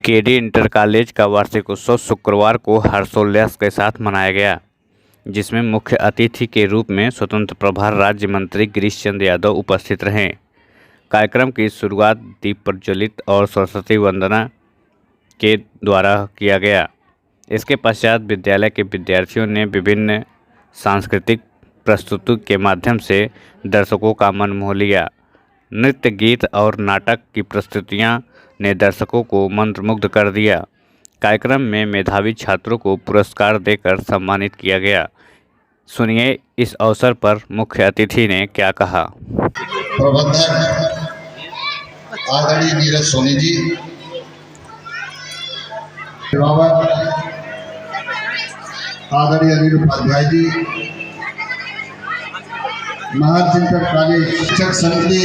KD inter college का वार्षिक उत्सव शुक्रवार को हर्षोल्लास के साथ मनाया गया, जिसमें मुख्य अतिथि के रूप में स्वतंत्र प्रभार राज्य मंत्री गिरीश चंद्र यादव उपस्थित रहे। कार्यक्रम की शुरुआत दीप प्रज्वलित और सरस्वती वंदना के द्वारा किया गया। इसके पश्चात विद्यालय के विद्यार्थियों ने विभिन्न सांस्कृतिक प्रस्तुति के माध्यम से दर्शकों का मन मोह लिया। नृत्य, गीत और नाटक की प्रस्तुतियां ने दर्शकों को मंत्रमुग्ध कर दिया। कार्यक्रम में मेधावी छात्रों को पुरस्कार देकर सम्मानित किया गया। सुनिए इस अवसर पर मुख्य अतिथि ने क्या कहा। प्रबंधक आदरणीय नीरज सोनी जी, आदरणीय अनिल उपाध्याय जी, महर्षि इंटर कॉलेज शिक्षक संघ के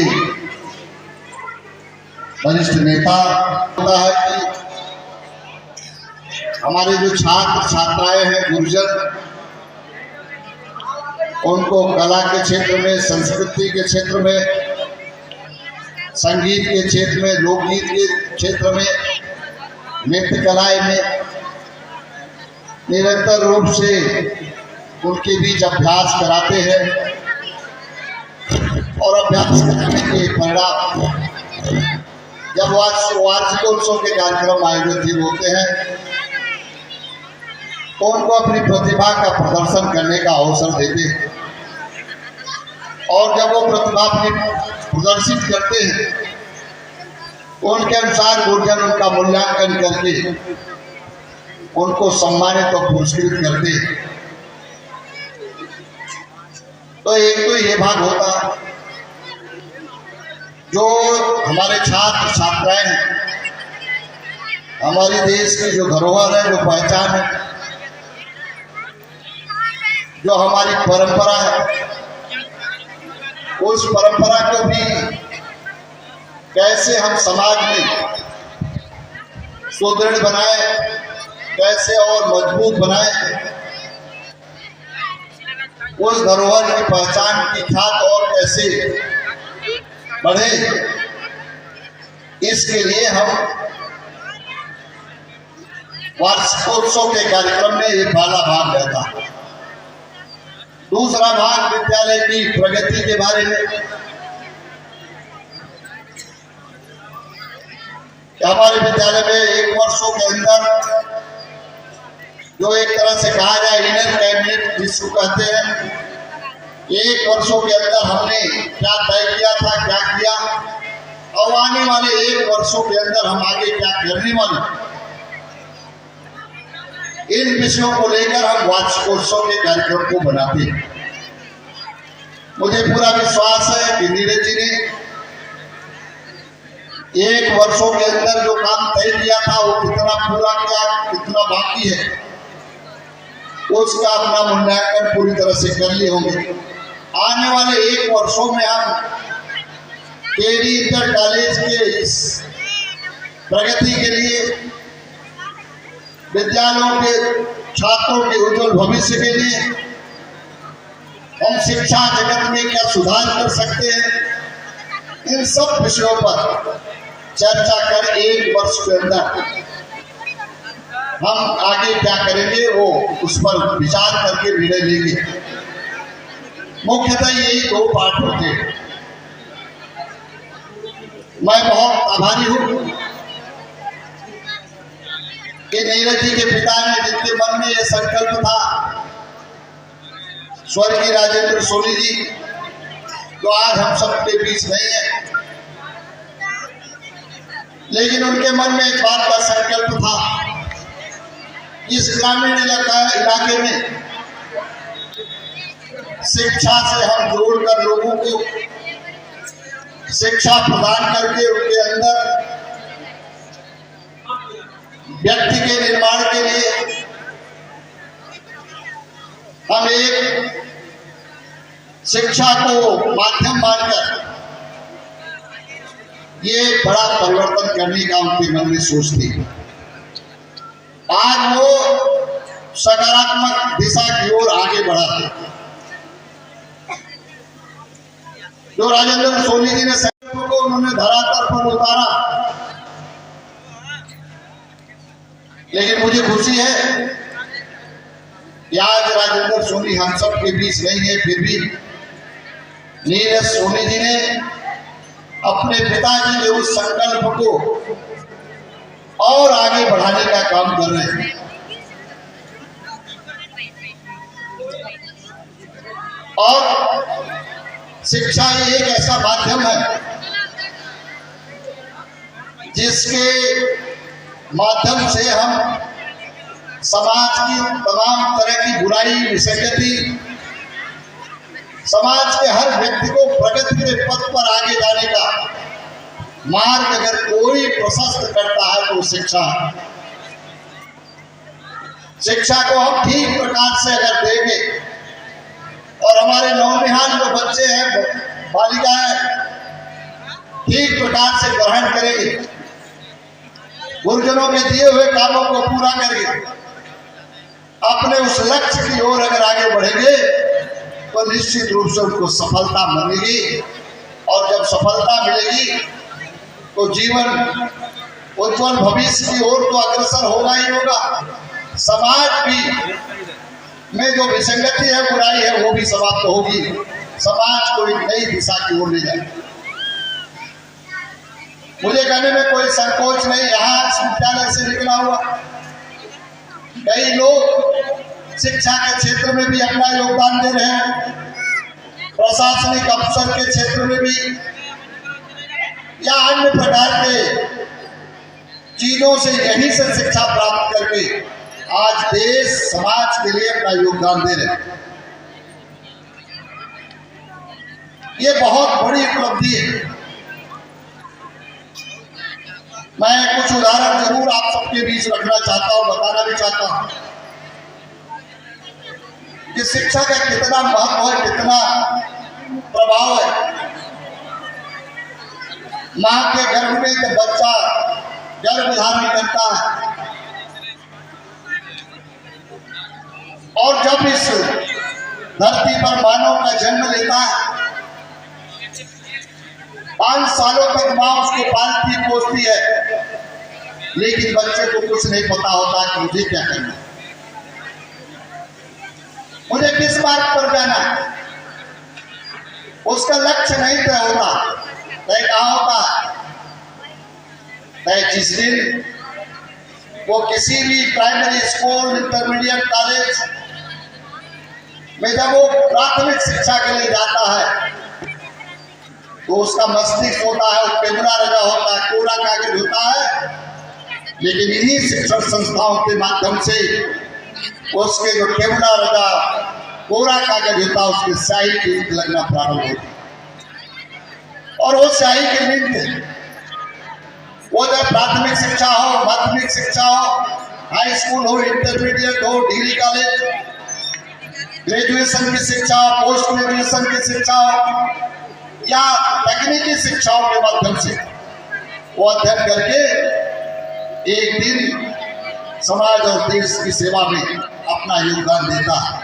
वरिष्ठ नेता। होता है कि हमारे जो छात्र छात्राएं हैं, गुरुजन, उनको कला के क्षेत्र में, संस्कृति के क्षेत्र में, संगीत के क्षेत्र में, लोकगीत के क्षेत्र में, नृत्य कलाएं में निरंतर रूप से उनके बीच अभ्यास कराते हैं और अभ्यास करने के परिणाम जब वार्षिकोत्सव के कार्यक्रम आयोजित होते हैं तो उनको अपनी प्रतिभा का प्रदर्शन करने का अवसर देते हैं और जब वो प्रतिभा अपनी प्रदर्शित करते हैं तो उनके अनुसार गुरुजन उनका मूल्यांकन करके उनको सम्मानित और पुरस्कृत करते हैं। तो एक तो ये भाग होता जो हमारे छात्र छात्राएं हैं, हमारे देश की जो धरोहर है, जो पहचान है, जो हमारी परंपरा है, उस परंपरा को भी कैसे हम समाज में सुदृढ़ बनाए, कैसे और मजबूत बनाए, उस धरोहर की पहचान की ख्यात और कैसे बढ़े, इसके लिए हम वार्षिकोत्सव के कार्यक्रम में ये पहला भाग रहता। दूसरा भाग विद्यालय की प्रगति के बारे में। हमारे विद्यालय में एक वर्षों के अंदर जो एक तरह से कहा जाए इनर कैबिनेट जिसको कहते हैं, एक वर्षों के अंदर हमने क्या तय किया था, क्या किया और आने वाले एक वर्षों के अंदर हम आगे क्या करने वाले, इन विषयों को लेकर हम वार्षिकोत्सव के कार्यक्रम को बनाते हैं। मुझे पूरा विश्वास है कि नीरज जी ने एक वर्षों के अंदर जो काम तय किया था वो कितना पूरा किया, कितना बाकी है, उसका अपना मूल्यांकन पूरी तरह से कर लिए होंगे। आने वाले एक वर्षों में हम केडी इंटर कॉलेज के इस प्रगति के लिए, विद्यालयों के छात्रों के उज्जवल भविष्य के लिए हम शिक्षा जगत में क्या सुधार कर सकते हैं, इन सब विषयों पर चर्चा कर एक वर्ष के अंदर हम आगे क्या करेंगे वो उस पर विचार करके निर्णय लेंगे। मुख्यतः यही दो पाठ होते हैं। मैं बहुत आभारी हूँ कि नीरज जी के पिता ने, जिनके मन में यह संकल्प था, स्वर्गीय राजेंद्र सोनी जी, जो आज हम सबके बीच नहीं है, लेकिन उनके मन में इस बात का संकल्प था, इस ग्रामीण इलाके में शिक्षा से हम जोड़कर लोगों को शिक्षा प्रदान करके उनके अंदर व्यक्ति के निर्माण के लिए हम एक शिक्षा को माध्यम मानकर ये बड़ा परिवर्तन करने का उनके मन में सोच थी। आज वो सकारात्मक दिशा की ओर आगे बढ़ा है। जो राजेंद्र सोनी जी ने संकल्प को उन्होंने धरातल पर उतारा, लेकिन मुझे खुशी है कि आज राजेंद्र सोनी हम सब के बीच नहीं है, फिर भी नीरज सोनी जी ने अपने पिताजी के उस संकल्प को और आगे बढ़ाने का काम कर रहे हैं। और शिक्षा ही एक ऐसा माध्यम है जिसके माध्यम से हम समाज की तमाम तरह की बुराई, विसंगति, समाज के हर व्यक्ति को प्रगति के पथ पर आगे जाने का मार्ग अगर कोई प्रशस्त करता है तो शिक्षा। शिक्षा को हम ठीक प्रकार से अगर देंगे और हमारे नौनिहाल जो बच्चे हैं, बालिकाएं ठीक प्रकार से ग्रहण करेंगे, गुरुजनों के दिए हुए कामों को पूरा करेंगे, अपने उस लक्ष्य की ओर अगर आगे बढ़ेंगे तो निश्चित रूप से उनको सफलता मिलेगी। और जब सफलता मिलेगी तो जीवन उज्जवल भविष्य की ओर तो अग्रसर होगा ही होगा। समाज भी में जो विसंगति है, बुराई है, वो भी समाप्त होगी। समाज को एक नई दिशा की ओर ले जाएगी। मुझे कहने में कोई संकोच नहीं। यहाँ इस विद्यालय से निकला हुआ कई लोग शिक्षा के क्षेत्र में भी अपना योगदान दे रहे हैं, प्रशासनिक अफसर के क्षेत्र में भी, या अन्य प्रकार के चीजों से यहीं से शिक्षा प्राप्त करके आज देश समाज के लिए अपना योगदान दे रहे हैं। ये बहुत बड़ी उपलब्धि है। मैं कुछ उदाहरण जरूर आप सबके बीच रखना चाहता हूं, बताना भी चाहता हूं कि शिक्षा का कितना महत्व है, कितना प्रभाव है। मां के गर्भ में जब बच्चा गर्भ धारण करता है और जब इस धरती पर मानव का जन्म लेता है, 5 सालों तक मां उसको पालती पोसती है, लेकिन बच्चे को कुछ नहीं पता होता कि मुझे क्या करना है, मुझे किस मार्ग पर जाना है। उसका लक्ष्य नहीं तय होता। तय कहाँ होता? तय जिस दिन वो किसी भी प्राइमरी स्कूल, इंटरमीडिएट कॉलेज में जब वो प्राथमिक शिक्षा के लिए जाता है तो उसका मस्तिष्क होता है, पेमरा रजा होता है, कोरा कागज होता है। लेकिन इन्हीं शिक्षण संस्थाओं के माध्यम से उसके जो पेमरा रजा, कोरा कागज होता है, उसके स्याही की नींद लगना प्रारंभ होती है। और वो स्याही की नींद वो जब प्राथमिक शिक्षा हो, माध्यमिक शिक्षा हो, हाई स्कूल हो, इंटरमीडिएट हो, डिग्री कॉलेज, ग्रेजुएशन की शिक्षा हो, पोस्ट ग्रेजुएशन की शिक्षा हो, या तकनीकी शिक्षाओं के माध्यम से वो अध्ययन करके एक दिन समाज और देश की सेवा में अपना योगदान देता है।